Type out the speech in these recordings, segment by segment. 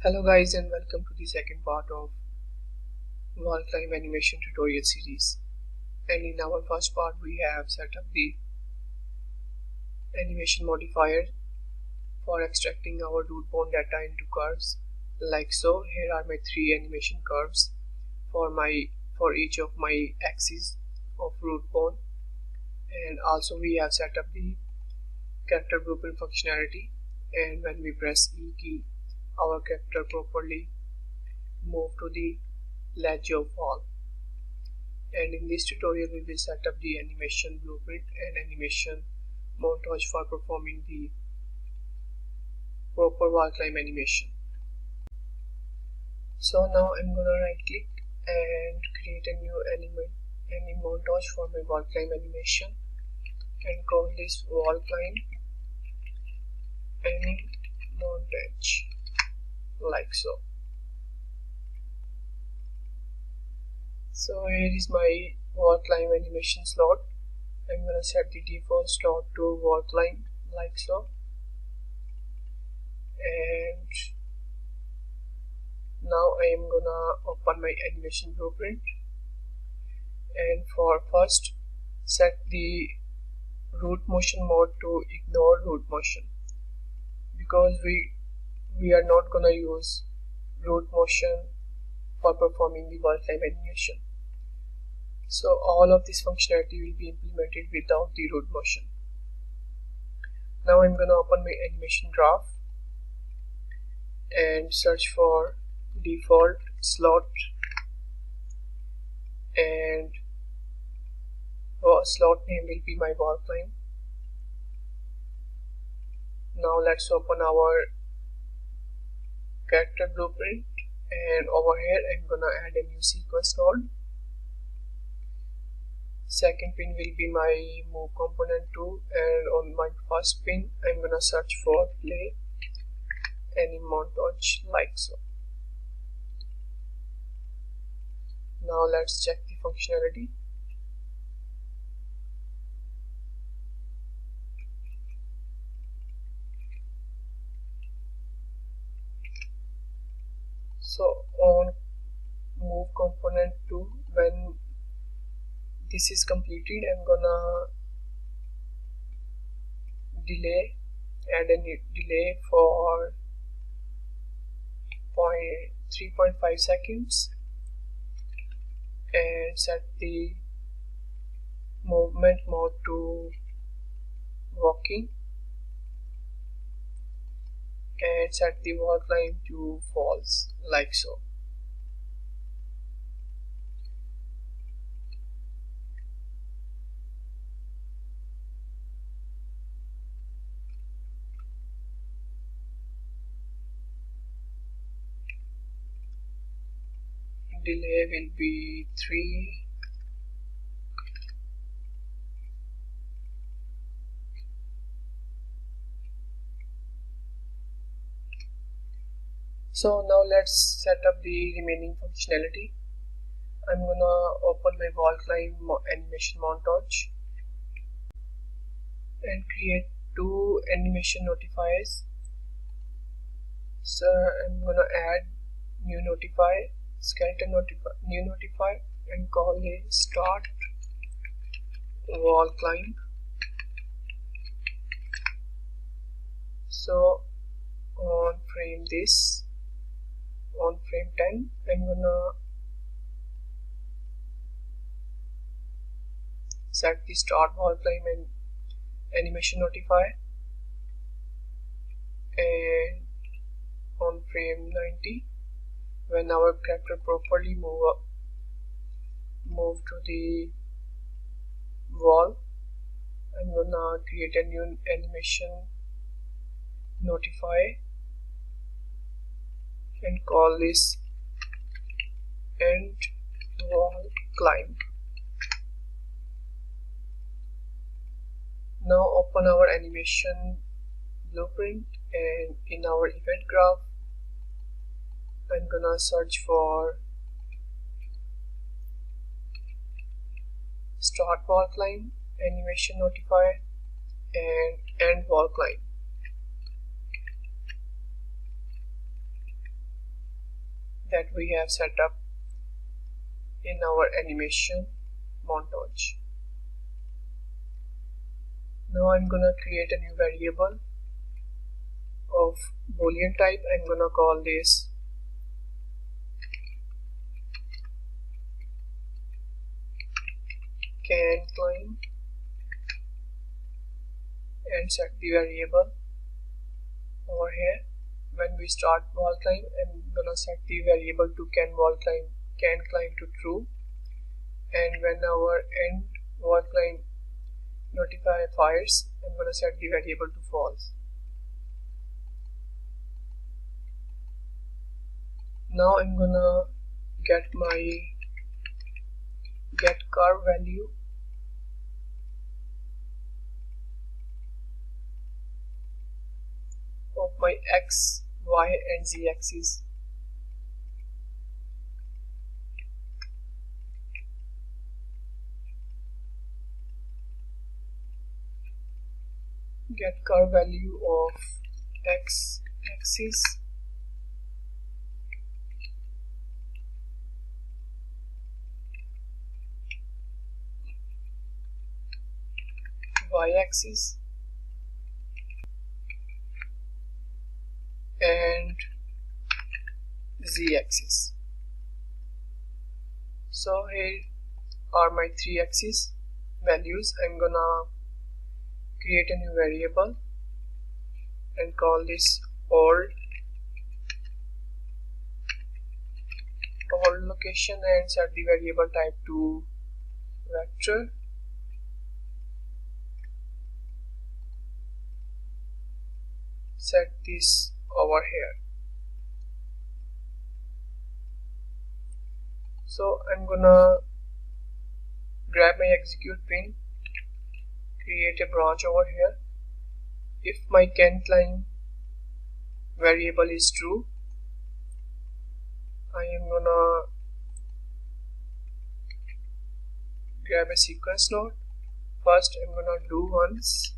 Hello guys, and welcome to the second part of wall climb animation tutorial series. And in our first part we have set up the animation modifier for extracting our root bone data into curves like so. Here are my three animation curves for each of my axes of root bone, and also we have set up the character blueprint functionality, and when we press E key our character properly move to the ledge of wall. And in this tutorial we will set up the animation blueprint and animation montage for performing the proper wall climb animation. So now I'm gonna right click and create a new AnimMontage for my wall climb animation and call this wall climb AnimMontage like so. So here is my wall climb animation slot. I'm gonna set the default slot to wall climb like so, and now I am gonna open my animation blueprint, and for first set the root motion mode to ignore root motion, because we are not gonna use root motion for performing the wall climb animation. So all of this functionality will be implemented without the root motion. Now I'm gonna open my animation graph and search for default slot, and slot name will be my wall climb. Now let's open our character blueprint, and over here I'm gonna add a new sequence node. Second pin will be my move component 2, and on my first pin I'm gonna search for play AnimMontage like so. Now let's check the functionality. So on move component 2, when this is completed, I'm gonna add a new delay for 3.5 seconds and set the movement mode to walking and set the wall climb to false like so. Delay will be 3. So now let's set up the remaining functionality. I'm gonna open my wall climb animation montage and create two animation notifiers. So I'm gonna add new notifier, skeleton new notifier, and call it start wall climb. So on frame 10 I'm gonna set the start wall climb and animation notifier, and on frame 90 when our character properly move to the wall, I'm gonna create a new animation notifier and call this end wall climb. Now open our animation blueprint, and in our event graph I'm gonna search for start wall climb, animation notifier, and end wall climb. that we have set up in our animation montage. Now I'm gonna create a new variable of Boolean type. I'm gonna call this CanClimb and set the variable over here. When we start wall climb, I'm gonna set the variable to CanClimb to true, and when our end wall climb notifier fires, I'm gonna set the variable to false. Now I'm gonna get my curve value of my x, y and z axis. Get curve value of x axis, y axis and z axis. So here are my three axis values. I'm gonna create a new variable and call this old location and set the variable type to vector. Set this over here. So I'm gonna grab my execute pin, create a branch over here. If my CanClimb variable is true, I am gonna grab a sequence node. First I'm gonna do once,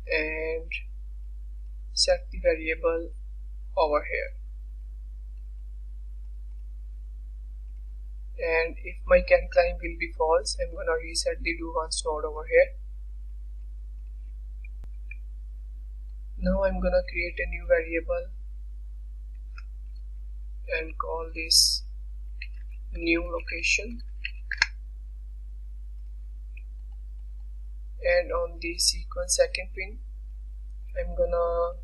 and set the variable over here. And if my CanClimb will be false, I'm gonna reset the do once node over here. Now I'm gonna create a new variable and call this new location, and on the sequence second pin I'm gonna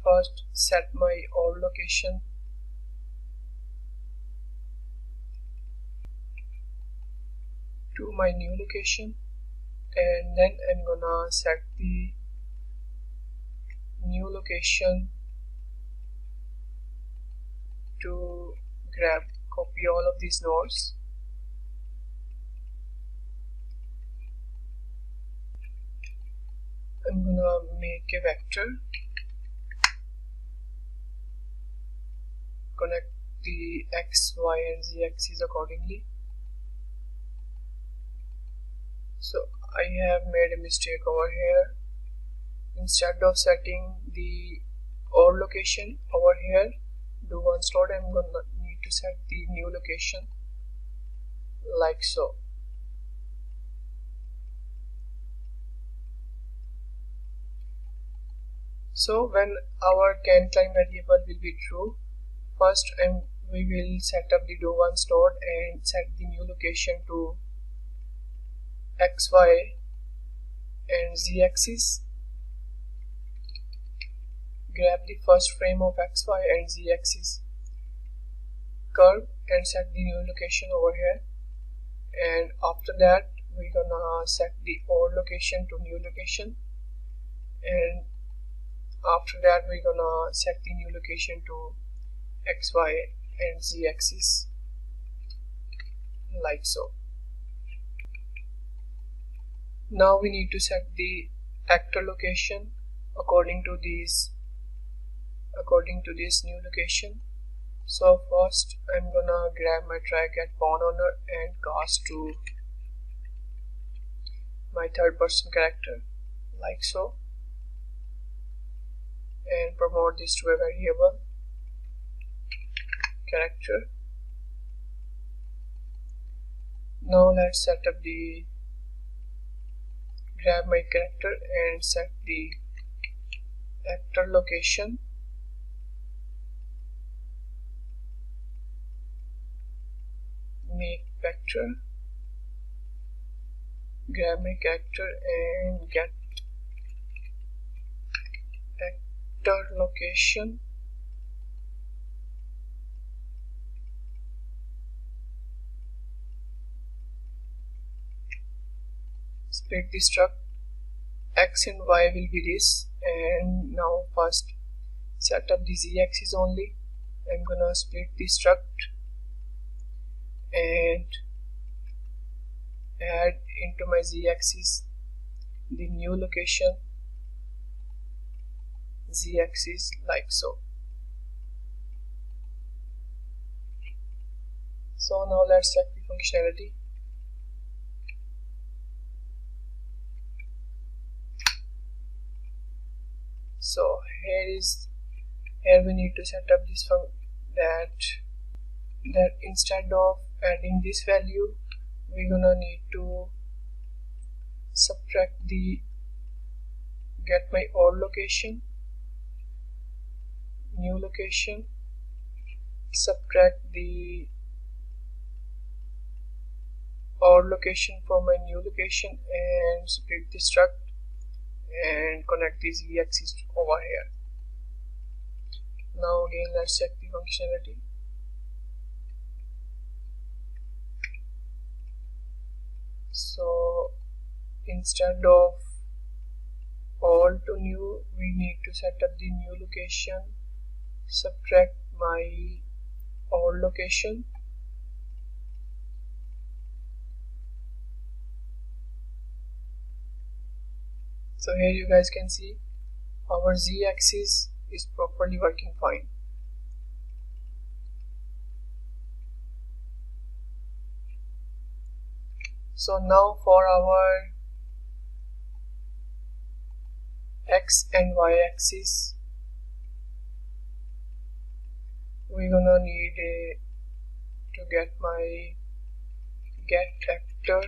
first set my old location to my new location, and then I'm gonna set the new location to copy all of these nodes. I'm gonna make a vector, connect the x, y and z axis accordingly. So I have made a mistake over here. Instead of setting the old location over here, do once node, I'm gonna need to set the new location like so. So when our CanClimb variable will be true, first we will set up the do once node and set the new location to x, y and z axis. Grab the first frame of x, y and z axis curve and set the new location over here, and after that we're gonna set the old location to new location, and after that we're gonna set the new location to x, y and z axis like so. Now we need to set the actor location according to this new location. So first I'm gonna grab my track at pawn owner and cast to my my third person character like so, and promote this to a variable character. Now let's set up the grab my character and set the actor location. Make vector, grab my character and get actor location. Split the struct. X and Y will be this, and now first set up the Z axis only. I'm gonna split the struct and add into my Z axis the new location Z axis like so. So now let's check the functionality. So here we need to set up this that instead of adding this value, we're gonna need to subtract the get my old location, new location, subtract the old location from my new location, and split the struct and connect this z-axis over here. Now again let's check the functionality. So instead of old to new, we need to set up the new location, subtract my old location, so here you guys can see our z-axis is properly working fine. So now for our x and y axis, we're gonna need to get my get actor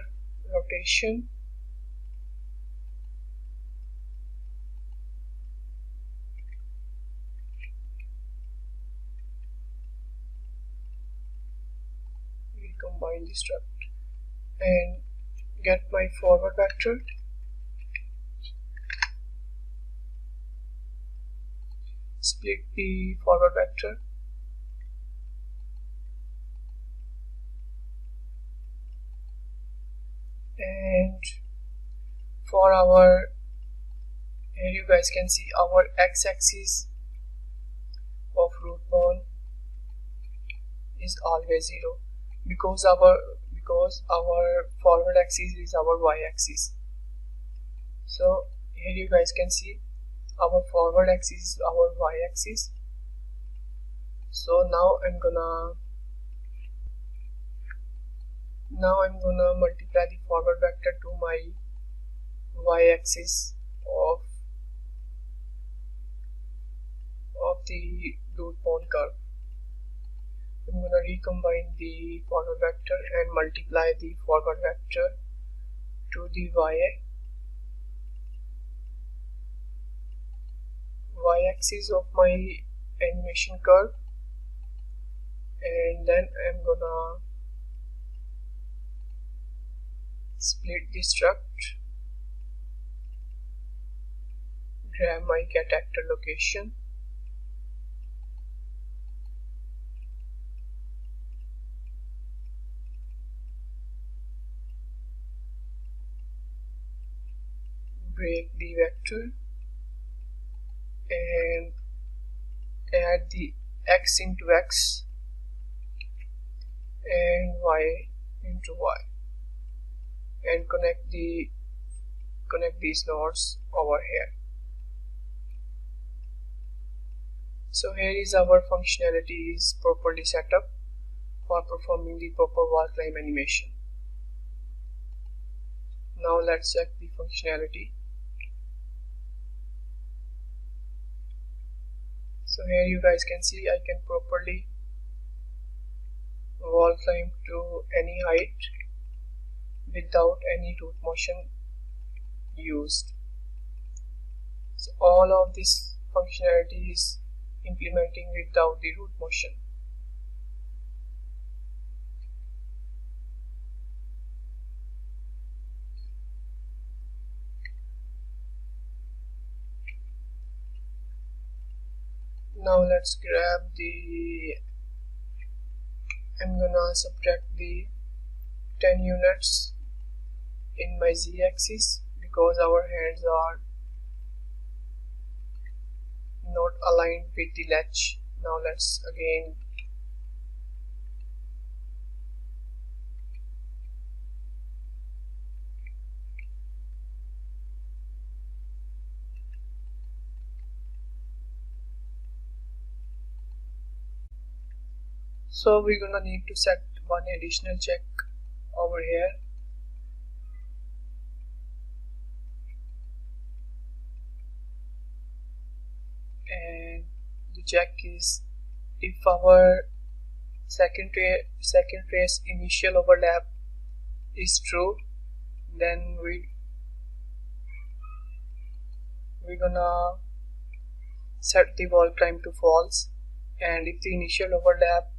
rotation, we combine the struct, and get my forward vector, split the forward vector, and for our, here you guys can see our x-axis of root bone is always 0 because our forward axis is our y-axis. So here you guys can see our forward axis is our y-axis. So now I'm gonna multiply the forward vector to my y-axis of the root bone curve. I'm gonna recombine the forward vector and multiply the forward vector to the y-axis of my animation curve, and then I'm gonna split the struct, grab my get actor location, break the vector and add the x into x and y into y, and connect these nodes over here. So here is our functionality is properly set up for performing the proper wall climb animation. Now Now let's check the functionality. So here you guys can see I can properly wall climb to any height without any root motion used. So all of this functionality is implementing without the root motion. Now let's grab I'm gonna subtract the 10 units in my z-axis because our hands are not aligned with the latch. Now let's again so we're gonna need to set one additional check over here, and the check is if our second trace initial overlap is true, then we're gonna set the wall climb to false, and if the initial overlap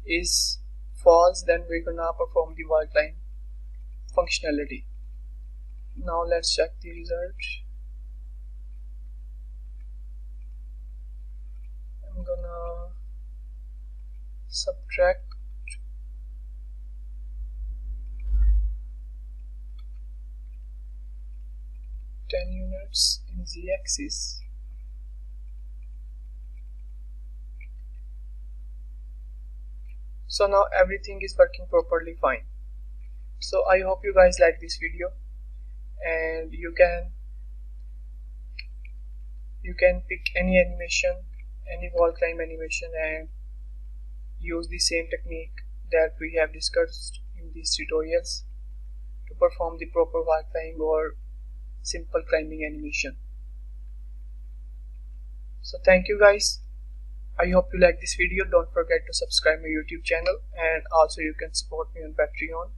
is false, then we're gonna perform the wall climb functionality. Now let's check the result. I'm gonna subtract 10 units in z-axis. So now everything is working properly fine. So I hope you guys like this video, and you can pick any animation, any wall climb animation, and use the same technique that we have discussed in these tutorials to perform the proper wall climb or simple climbing animation. So thank you guys. I hope you like this video. Don't forget to subscribe my YouTube channel, and also you can support me on Patreon.